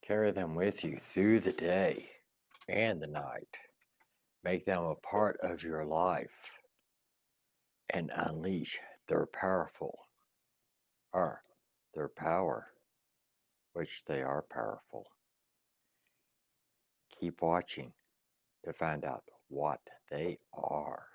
Carry them with you through the day and the night. Make them a part of your life and unleash their their power, which they are powerful. Keep watching to find out what they are.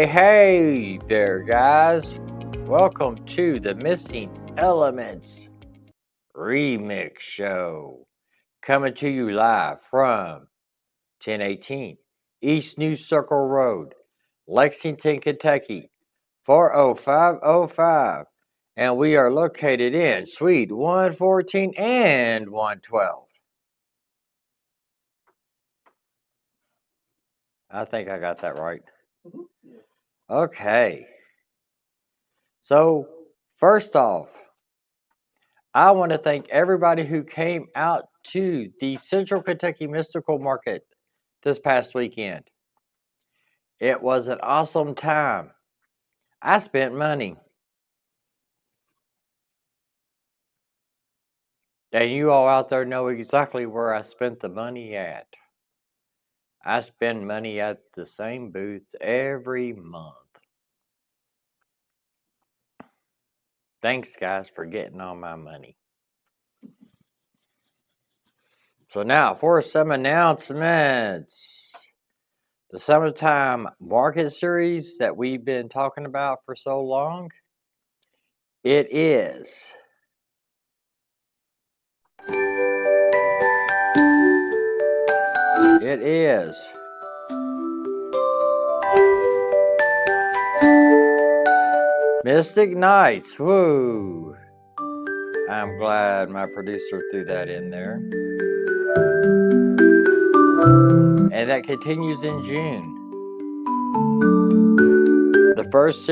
Hey there, guys. Welcome to the Missing Elements Remix Show. Coming to you live from 1018 East New Circle Road, Lexington, Kentucky, 40505. And we are located in Suite 114 and 112. I think I got that right. Okay. So, first off, I want to thank everybody who came out to the Central Kentucky Mystical Market this past weekend. It was an awesome time. I spent money. And you all out there know exactly where I spent the money at. I spend money at the same booths every month. Thanks, guys, for getting all my money. So now for some announcements. The Summertime Market Series that we've been talking about for so long, it is Mystic Nights. Woo! I'm glad my producer threw that in there. And that continues in June. The first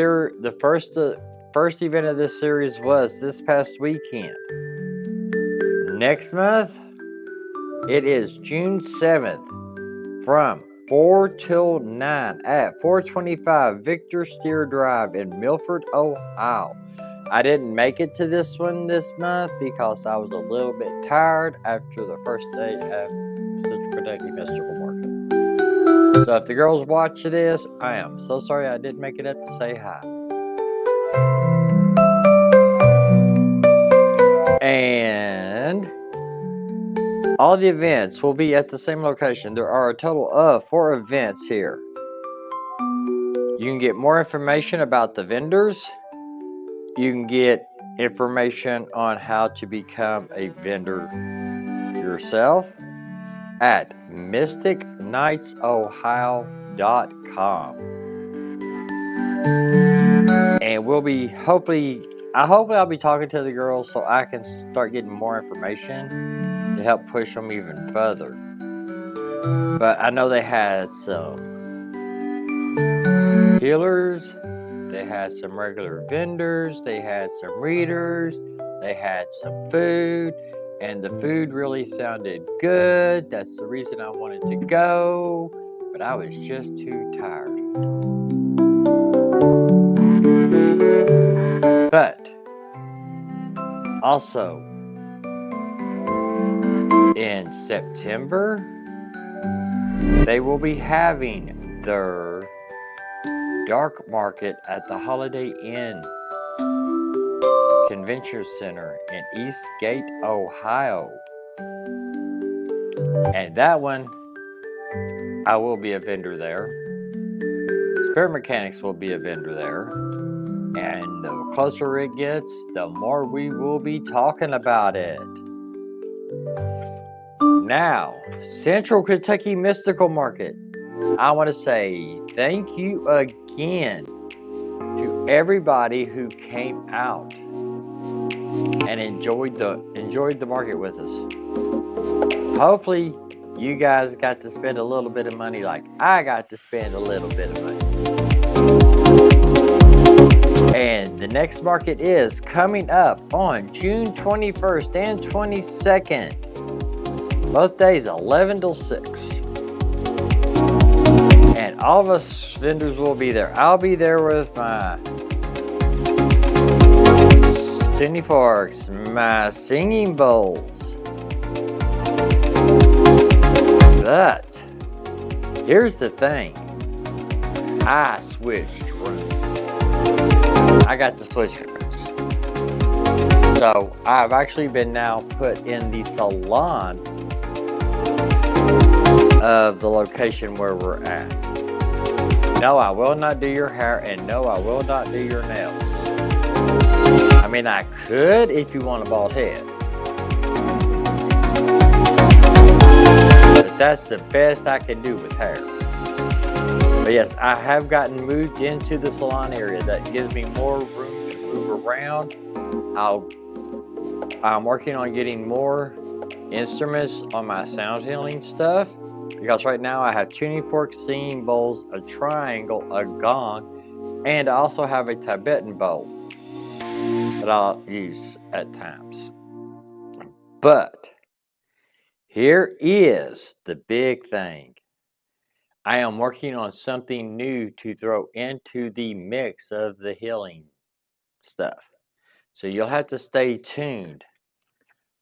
event of this series was this past weekend. Next month, it is June 7th from 4 till 9 at 425 Victor Steer Drive in Milford, Ohio. I didn't make it to this one this month because I was a little bit tired after the first day of Central Kentucky Mystical Market. So if the girls watch this, I am so sorry I didn't make it up to say hi. And all the events will be at the same location. There are a total of 4 events here. You can get more information about the vendors. You can get information on how to become a vendor yourself at mysticnightsohio.com. And hopefully I'll be talking to the girls so I can start getting more information to help push them even further. But I know they had some healers, they had some regular vendors, they had some readers, they had some food, and the food really sounded good. That's the reason I wanted to go, but I was just too tired. But also in September, they will be having their dark market at the Holiday Inn Convention Center in Eastgate, Ohio. And that one, I will be a vendor there. Spirit Mechanics will be a vendor there. And the closer it gets, the more we will be talking about it. Now, Central Kentucky Mystical Market. I want to say thank you again to everybody who came out and enjoyed the market with us. Hopefully you guys got to spend a little bit of money like I got to spend a little bit of money. And the next market is coming up on June 21st and 22nd. Both days 11 till 6. And all of us vendors will be there. I'll be there with my tuning forks, my singing bowls. But here's the thing. I switched rooms. I got to switch rooms. So I've actually been now put in the salon of the location where we're at. No, I will not do your hair, and no, I will not do your nails. I mean, I could if you want a bald head. But that's the best I can do with hair. But yes, I have gotten moved into the salon area. That gives me more room to move around. I'm working on getting more instruments on my sound healing stuff. Because right now I have tuning forks, singing bowls, a triangle, a gong, and I also have a Tibetan bowl that I'll use at times. But here is the big thing. I am working on something new to throw into the mix of the healing stuff. So you'll have to stay tuned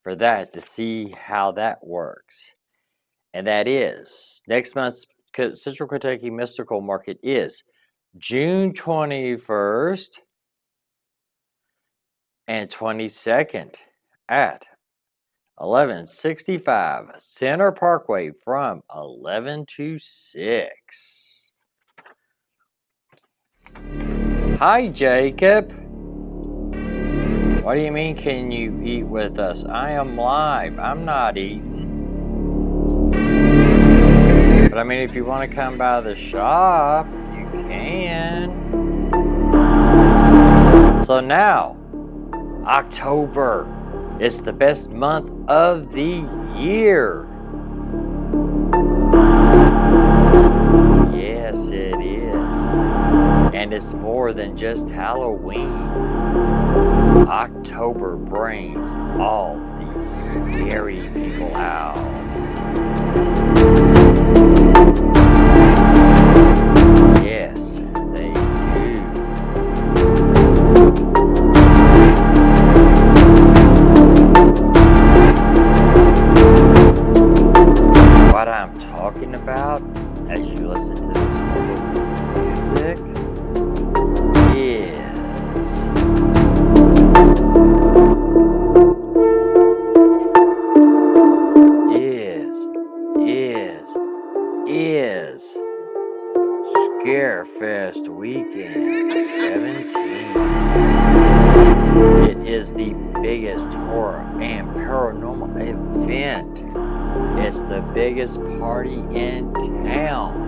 for that to see how that works. And that is, next month's Central Kentucky Mystical Market is June 21st and 22nd at 1165 Center Parkway from 11 to 6. Hi, Jacob. What do you mean, can you eat with us? I am live. I'm not eating. But I mean, if you want to come by the shop, you can. So now, October is the best month of the year. Yes, it is. And it's more than just Halloween. October brings all these scary people out. Yes, they do. What I'm talking about as you listen to this music is Scarefest Weekend 17. It is the biggest horror and paranormal event. It's the biggest party in town.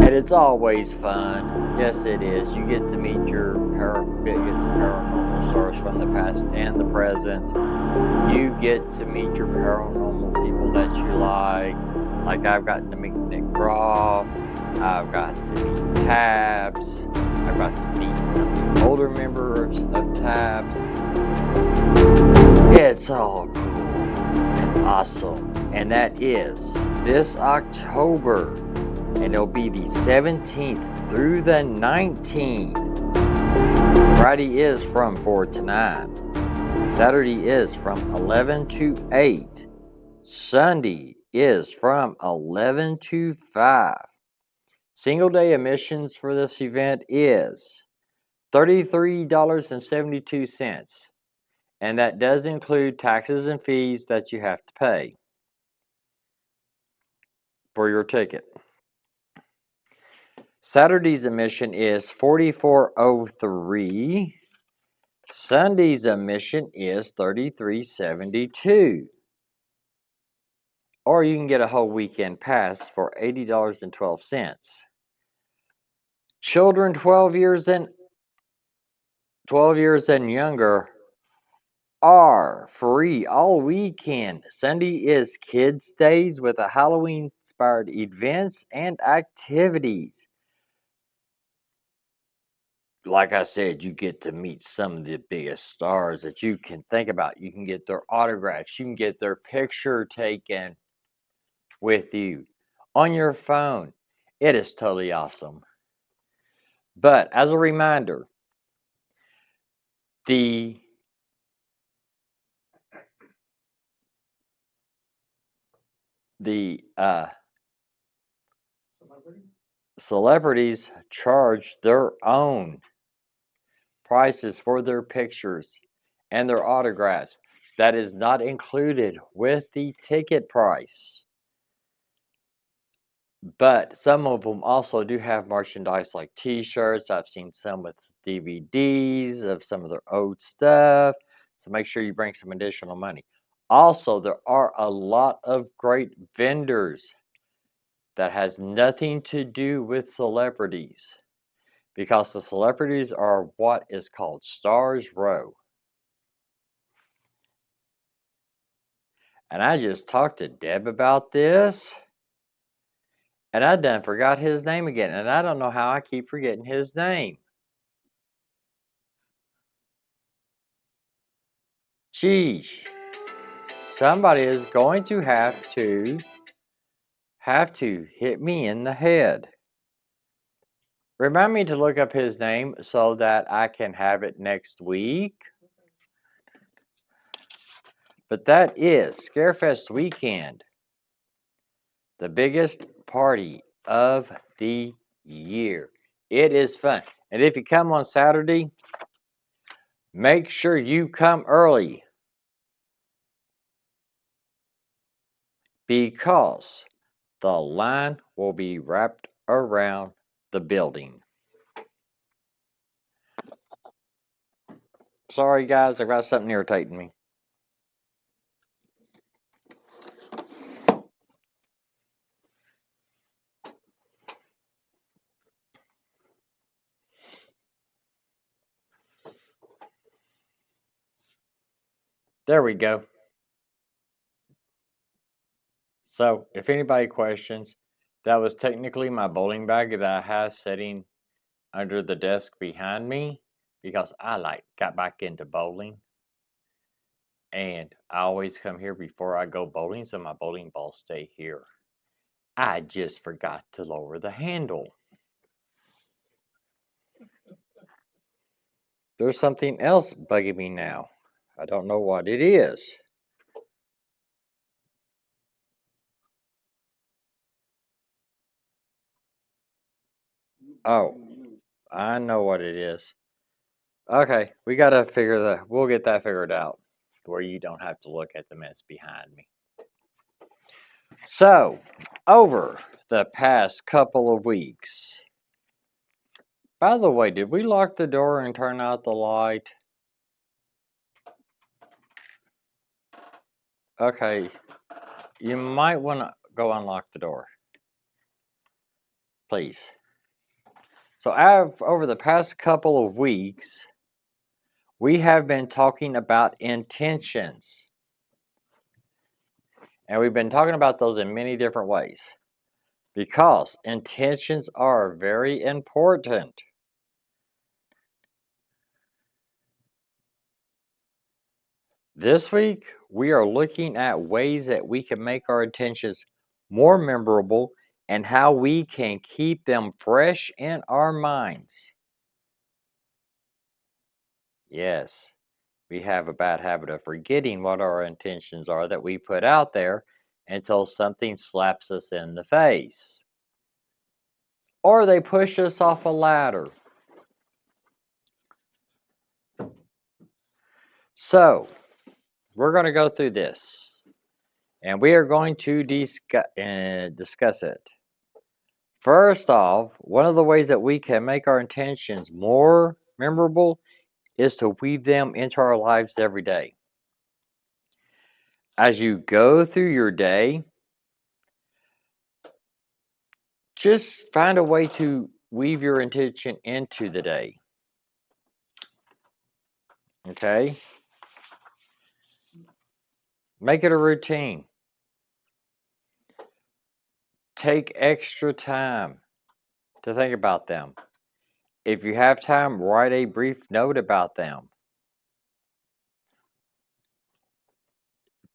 And it's always fun. Yes, it is. You get to meet your biggest paranormal stars from the past and the present. You get to meet your paranormal people that you like. Like I've gotten to meet Nick Groff. I've got to meet Tabs. I've got to meet some of the older members of Tabs. It's all cool and awesome. And that is this October. And it'll be the 17th through the 19th. Friday is from 4 to 9. Saturday is from 11 to 8. Sunday is from 11 to 5. Single day admissions for this event is $33.72. And that does include taxes and fees that you have to pay for your ticket. Saturday's admission is $44.03. Sunday's admission is $33.72. Or you can get a whole weekend pass for $80.12. Children 12 years and younger are free all weekend. Sunday is Kids Days with a Halloween-inspired events and activities. like I said, you get to meet some of the biggest stars that you can think about. You can get their autographs, you can get their picture taken with you on your phone. It is totally awesome. But as a reminder, the celebrities charge their own prices for their pictures and their autographs. That is not included with the ticket price. But some of them also do have merchandise like t-shirts. I've seen some with DVDs of some of their old stuff. So make sure you bring some additional money. Also, there are a lot of great vendors that has nothing to do with celebrities, because the celebrities are what is called Stars Row. And I just talked to Deb about this, and I done forgot his name again, and I don't know how I keep forgetting his name. Geez, somebody is going to have to hit me in the head. Remind me to look up his name so that I can have it next week. But that is Scarefest weekend, the biggest party of the year. It is fun. And if you come on Saturday, make sure you come early, because the line will be wrapped around the building. Sorry guys, I've got something irritating me. There we go. So, if anybody questions, that was technically my bowling bag that I have sitting under the desk behind me, because I got back into bowling, and I always come here before I go bowling, so my bowling balls stay here. I just forgot to lower the handle. There's something else bugging me now. I don't know what it is. Oh, I know what it is. Okay, we gotta we'll get that figured out, where you don't have to look at the mess behind me. So, over the past couple of weeks, by the way, did we lock the door and turn out the light? Okay, you might want to go unlock the door, please. So, over the past couple of weeks, we have been talking about intentions. And we've been talking about those in many different ways, because intentions are very important. This week, we are looking at ways that we can make our intentions more memorable and how we can keep them fresh in our minds. Yes, we have a bad habit of forgetting what our intentions are that we put out there until something slaps us in the face, or they push us off a ladder. So, we're going to go through this, and we are going to discuss it. First off, one of the ways that we can make our intentions more memorable is to weave them into our lives every day. As you go through your day, just find a way to weave your intention into the day. Okay? Make it a routine. Take extra time to think about them. If you have time, write a brief note about them.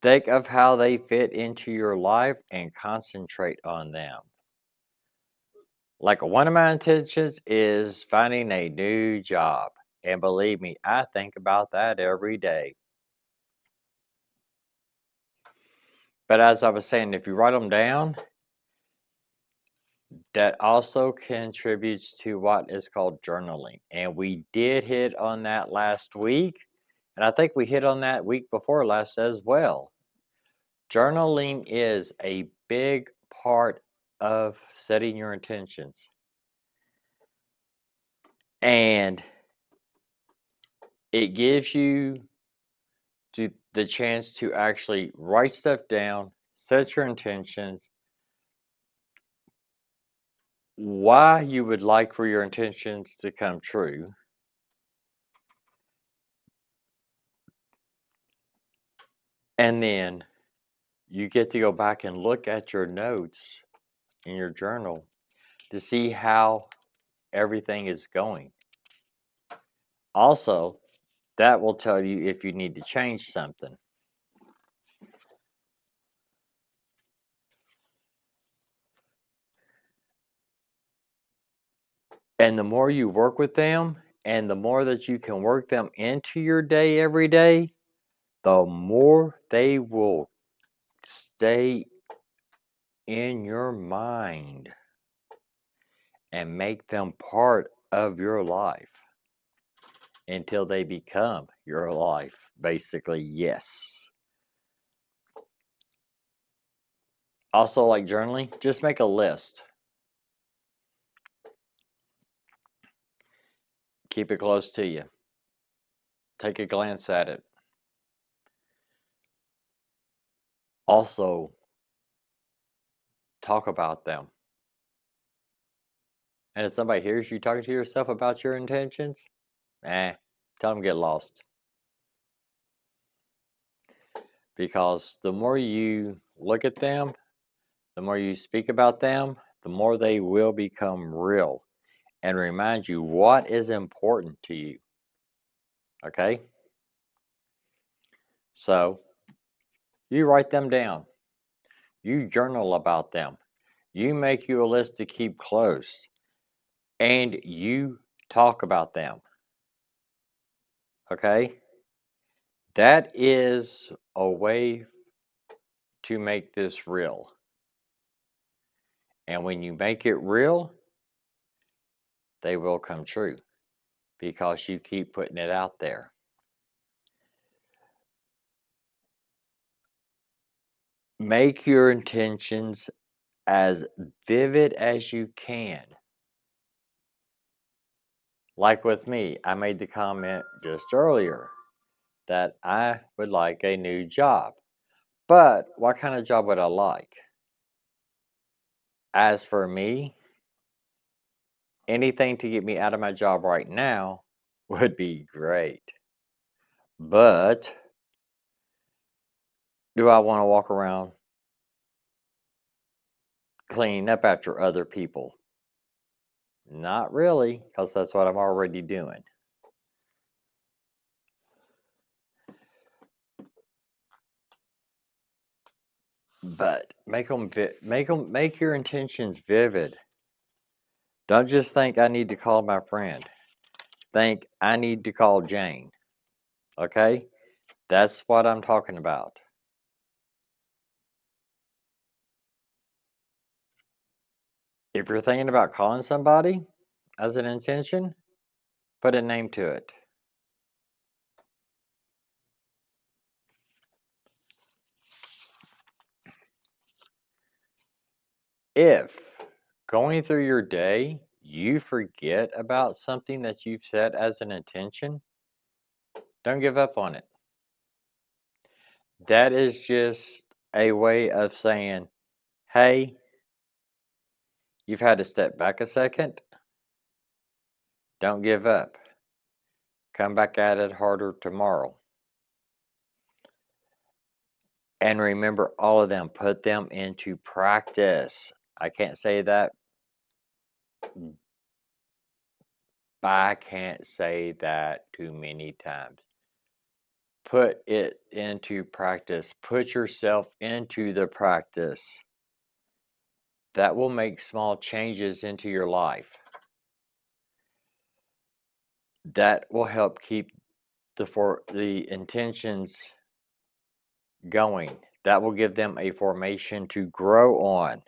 Think of how they fit into your life and concentrate on them. Like one of my intentions is finding a new job. And believe me, I think about that every day. But as I was saying, if you write them down, that also contributes to what is called journaling. And we did hit on that last week. And I think we hit on that week before last as well. Journaling is a big part of setting your intentions. And it gives you the chance to actually write stuff down, set your intentions, why you would like for your intentions to come true, and then you get to go back and look at your notes in your journal to see how everything is going. Also, that will tell you if you need to change something. And the more you work with them, and the more that you can work them into your day every day, the more they will stay in your mind and make them part of your life until they become your life. Basically, yes. Also, like journaling, just make a list. Keep it close to you. Take a glance at it. Also, talk about them. And if somebody hears you talking to yourself about your intentions, tell them get lost. Because the more you look at them, the more you speak about them, the more they will become real and remind you what is important to you. Okay? So, you write them down. You journal about them. You make you a list to keep close. And you talk about them. Okay? That is a way to make this real. And when you make it real, they will come true because you keep putting it out there. Make your intentions as vivid as you can. Like with me, I made the comment just earlier that I would like a new job. But what kind of job would I like? As for me, anything to get me out of my job right now would be great. But do I want to walk around cleaning up after other people? Not really, because that's what I'm already doing. But make your intentions vivid. Don't just think I need to call my friend. Think I need to call Jane. Okay? That's what I'm talking about. If you're thinking about calling somebody as an intention, put a name to it. If going through your day you forget about something that you've set as an intention, don't give up on it. That is just a way of saying, hey, you've had to step back a second. Don't give up. Come back at it harder tomorrow. And remember all of them, put them into practice. I can't say that I can't say that too many times. Put it into practice. Put yourself into the practice. That will make small changes into your life. That will help keep the intentions going. That will give them a formation to grow on.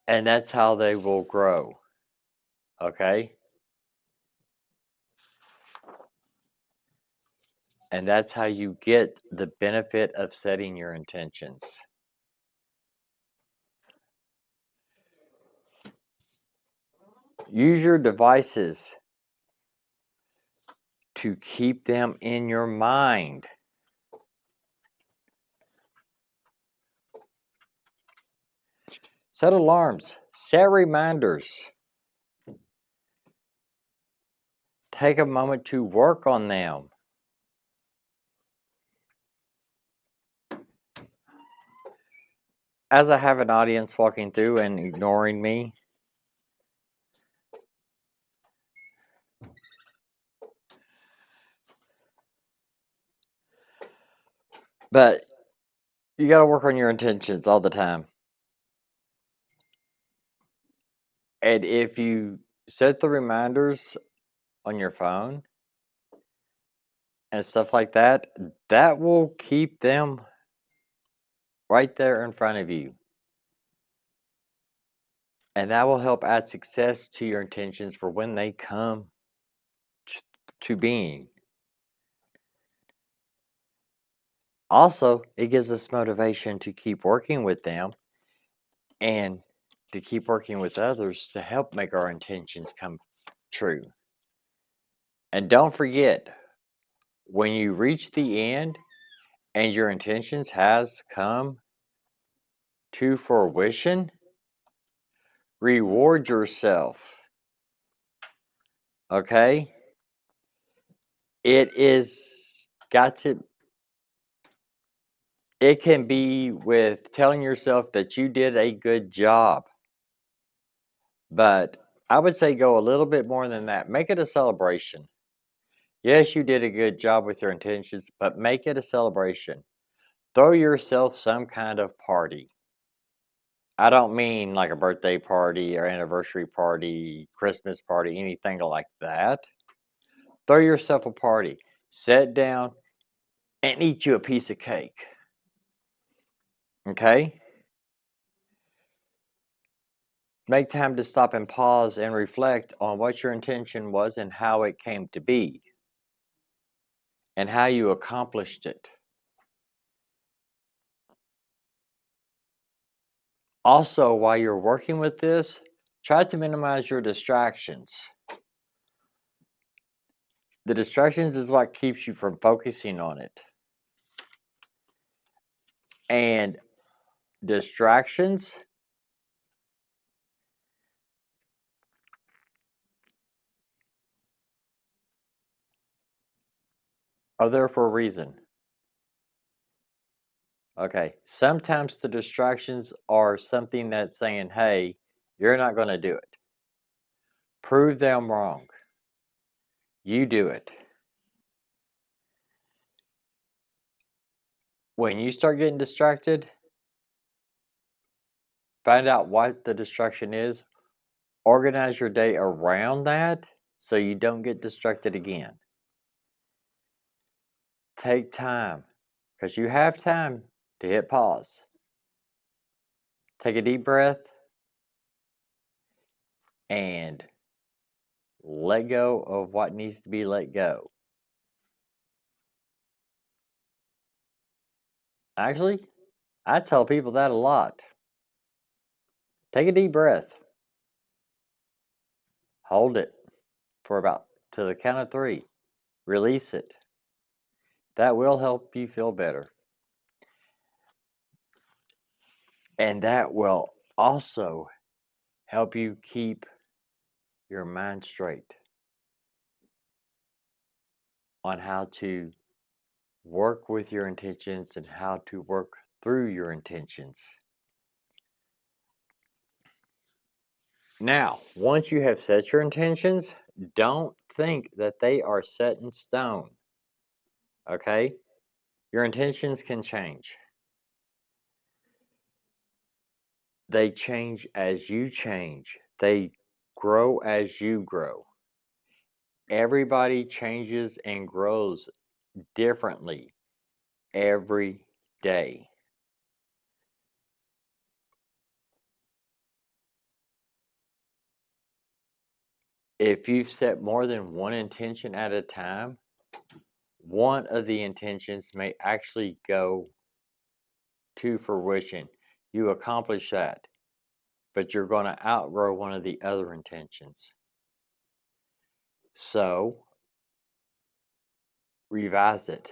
And that's how they will grow. Okay? And that's how you get the benefit of setting your intentions. Use your devices to keep them in your mind. Set alarms, set reminders. Take a moment to work on them. As I have an audience walking through and ignoring me, but you got to work on your intentions all the time. And if you set the reminders on your phone and stuff like that, that will keep them right there in front of you. And that will help add success to your intentions for when they come to being. Also, it gives us motivation to keep working with them and to keep working with others to help make our intentions come true. And don't forget, when you reach the end and your intentions has come to fruition, reward yourself. Okay? It is got to it can be with telling yourself that you did a good job. But I would say go a little bit more than that. Make it a celebration. Yes, you did a good job with your intentions, but make it a celebration. Throw yourself some kind of party. I don't mean like a birthday party or anniversary party, Christmas party, anything like that. Throw yourself a party. Sit down and eat you a piece of cake. Okay? Make time to stop and pause and reflect on what your intention was and how it came to be and how you accomplished it. Also, while you're working with this, try to minimize your distractions. The distractions is what keeps you from focusing on it. And distractions are there for a reason. Okay, sometimes the distractions are something that's saying, hey, you're not going to do it. Prove them wrong. You do it. When you start getting distracted, find out what the distraction is, organize your day around that so you don't get distracted again. Take time because you have time to hit pause. Take a deep breath and let go of what needs to be let go. Actually, I tell people that a lot. Take a deep breath, hold it for about to the count of 3, release it. That will help you feel better. And that will also help you keep your mind straight on how to work with your intentions and how to work through your intentions. Now, once you have set your intentions, don't think that they are set in stone. Okay? Your intentions can change. They change as you change. They grow as you grow. Everybody changes and grows differently every day. If you've set more than one intention at a time, one of the intentions may actually go to fruition. You accomplish that, but you're going to outgrow one of the other intentions. So, revise it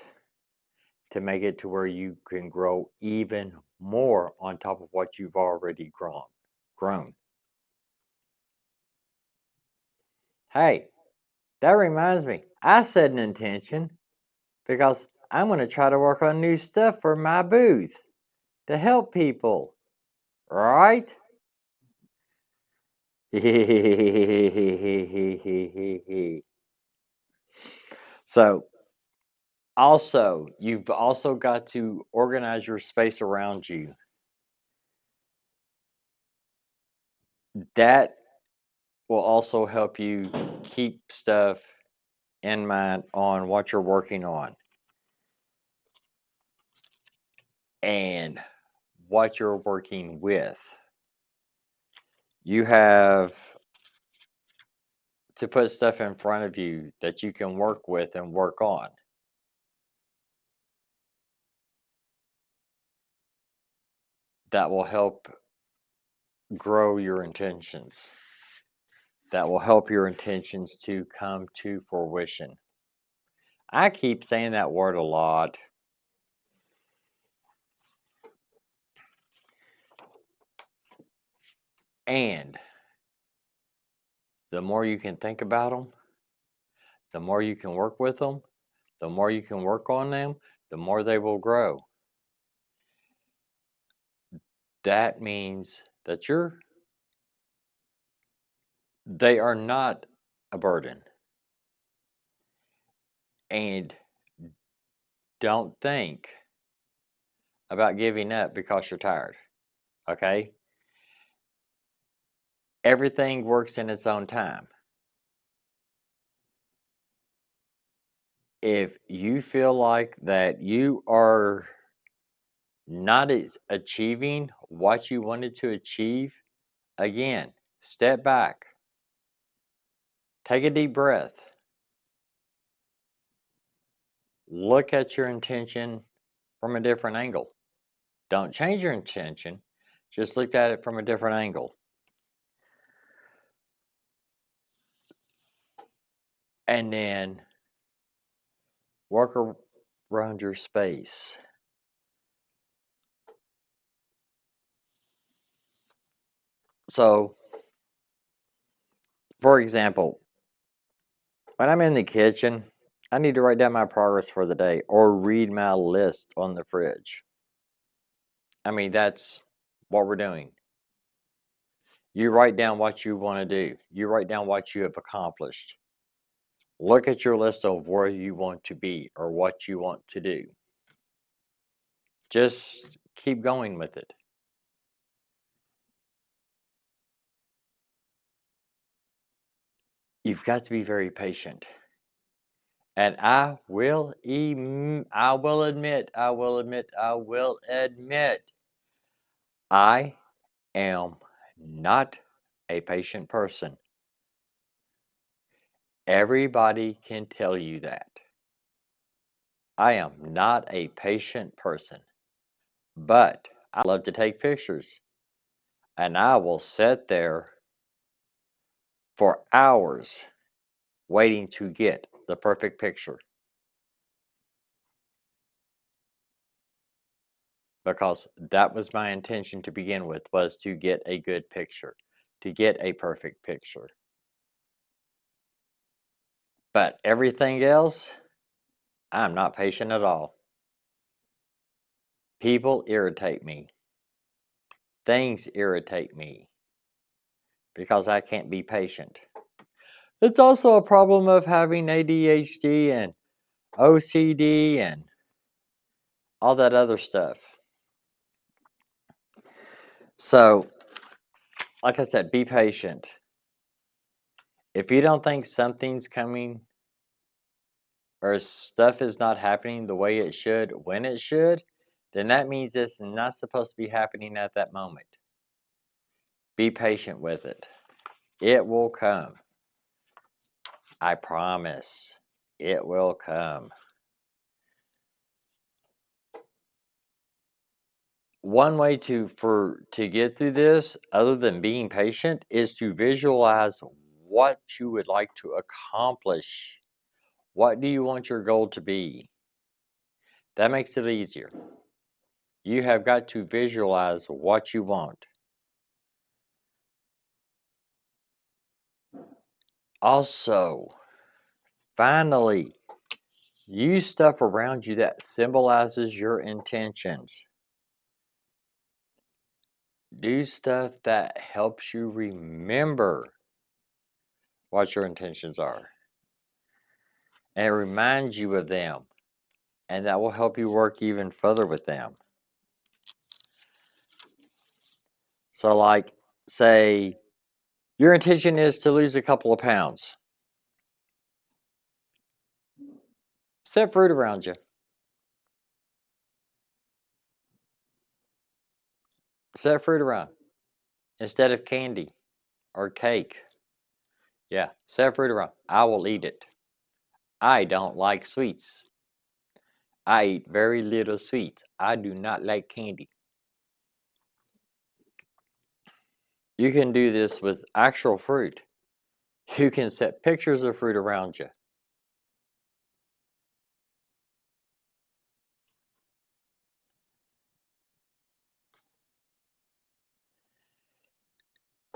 to make it to where you can grow even more on top of what you've already grown. Hey, that reminds me, I set an intention because I'm going to try to work on new stuff for my booth to help people, right? So, also, you've also got to organize your space around you. That will also help you keep stuff in mind on what you're working on and what you're working with. You have to put stuff in front of you that you can work with and work on. That will help grow your intentions. That will help your intentions to come to fruition. I keep saying that word a lot. And the more you can think about them, the more you can work with them, the more you can work on them, the more they will grow. That means that they are not a burden. And don't think about giving up because you're tired. Okay? Everything works in its own time. If you feel like that you are not achieving what you wanted to achieve, again, step back. Take a deep breath. Look at your intention from a different angle. Don't change your intention, just look at it from a different angle. And then work around your space. So, for example, when I'm in the kitchen, I need to write down my progress for the day or read my list on the fridge. I mean, that's what we're doing. You write down what you want to do, you write down what you have accomplished. Look at your list of where you want to be or what you want to do. Just keep going with it. You've got to be very patient. And I will admit, I am not a patient person. Everybody can tell you that. I am not a patient person, but I love to take pictures. And I will sit there for hours waiting to get the perfect picture. Because that was my intention to begin with, was to get a good picture, to get a perfect picture. But everything else, I'm not patient at all. People irritate me. Things irritate me because I can't be patient. It's also a problem of having ADHD and OCD and all that other stuff. So, like I said, be patient. If you don't think something's coming or stuff is not happening the way it should, when it should, then that means it's not supposed to be happening at that moment. Be patient with it. It will come. I promise. It will come. One way to get through this, other than being patient, is to visualize what you would like to accomplish. What do you want your goal to be? That makes it easier. You have got to visualize what you want. Also, finally, use stuff around you that symbolizes your intentions. Do stuff that helps you remember what your intentions are and reminds you of them, and that will help you work even further with them. So, like, say your intention is to lose a couple of pounds. Set fruit around you. Set fruit around instead of candy or cake. Yeah, set fruit around. I will eat it. I don't like sweets. I eat very little sweets. I do not like candy. You can do this with actual fruit. You can set pictures of fruit around you.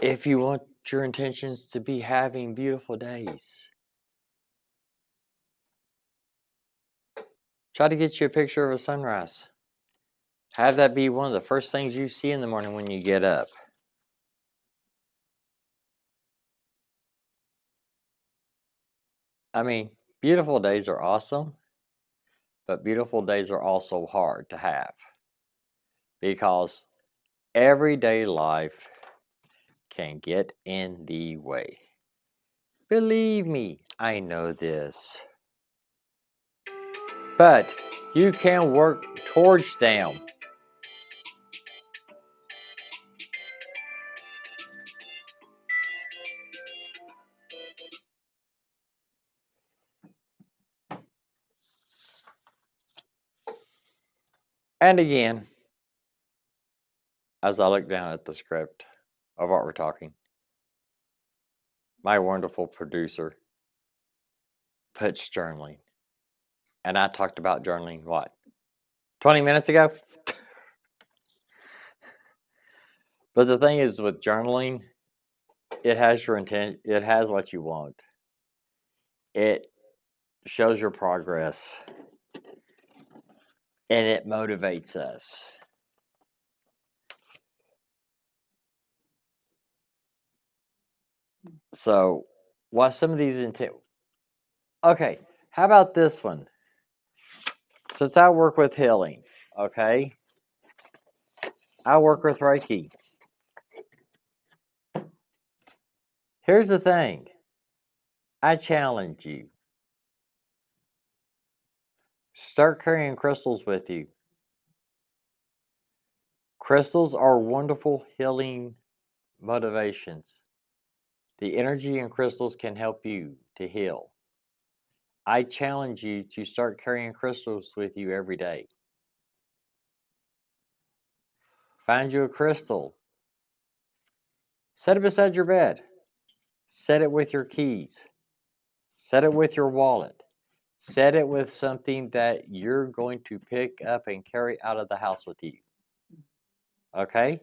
If you want your intentions to be having beautiful days, try to get you a picture of a sunrise. Have that be one of the first things you see in the morning when you get up. I mean, beautiful days are awesome, but beautiful days are also hard to have because everyday life can get in the way. Believe me, I know this. But you can work towards them. And again, as I look down at the script of what we're talking, my wonderful producer puts journaling. And I talked about journaling, what, 20 minutes ago? But the thing is with journaling, it has your intent, it has what you want. It shows your progress and it motivates us. So, what some of these intent. Okay, how about this one? Since I work with healing, okay, I work with Reiki. Here's the thing. I challenge you. Start carrying crystals with you. Crystals are wonderful healing motivations. The energy in crystals can help you to heal. I challenge you to start carrying crystals with you every day. Find you a crystal. Set it beside your bed. Set it with your keys. Set it with your wallet. Set it with something that you're going to pick up and carry out of the house with you. Okay?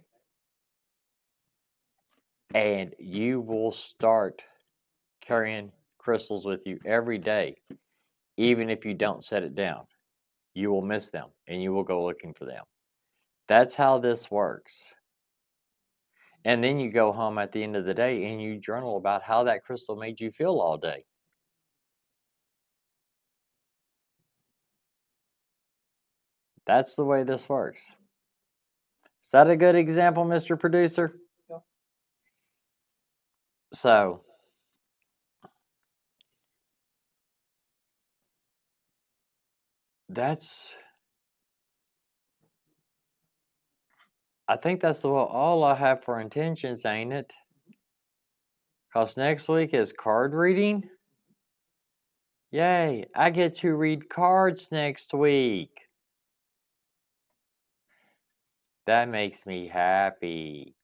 And you will start carrying crystals with you every day, even if you don't set it down. You will miss them and you will go looking for them. That's how this works. And then you go home at the end of the day and you journal about how that crystal made you feel all day. That's the way this works. Is that a good example, Mr. Producer? Yeah. So, I think that's all I have for intentions, ain't it? Because next week is card reading. Yay, I get to read cards next week. That makes me happy.